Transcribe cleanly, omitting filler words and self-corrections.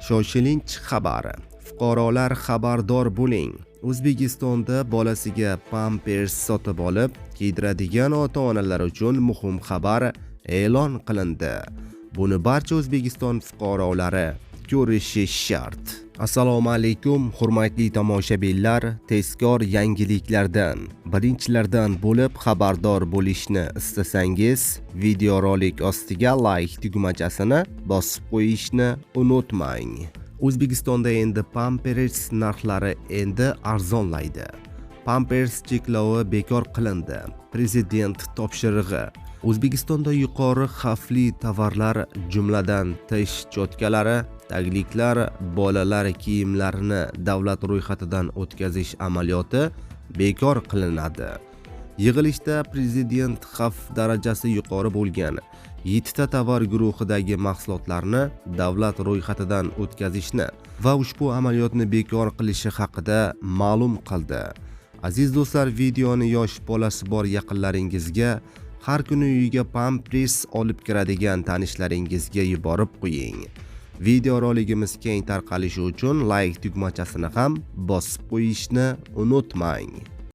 Shoshilinch xabar. Fuqarolar xabardor bo'ling. O'zbekistonda bolasiga pampers sotib olib kiydiradigan ota-onalar uchun muhim xabar e'lon qilindi. Buni barcha O'zbekiston fuqarolari ko'rishi shart. Assalomu alaykum, hurmatli tomoshabinlar. Tezkor yangiliklardan, birinchilardan bo'lib xabardor bo'lishni istasangiz, videorolik ostiga like tugmachasini bosib qo'yishni unutmang. O'zbekistonda endi pampers narxlari endi arzonlaydi. Pampers cheklovi bekor qilindi. Prezident topshirig'i. O'zbekistonda yuqori xavfli tovarlar, jumladan tish cho'tkalari, tagliklar, bolalar kiyimlarini davlat ro'yxatidan o'tkazish amaliyoti bekor qilinadi. Yig'ilishda prezident xavf darajasi yuqori bo'lgan 7 ta tovar guruhidagi mahsulotlarni davlat ro'yxatidan o'tkazishni va ushbu amaliyotni bekor qilishi haqida ma'lum qildi. Aziz do'stlar, videoni yosh bolasi bor yaqinlaringizga, har kuni uyiga pampers olib kiradigan tanishlaringizga yuborib qo'ying. Videoroligimiz keng tarqalishi uchun like tugmachasini ham bosib qo'yishni unutmang.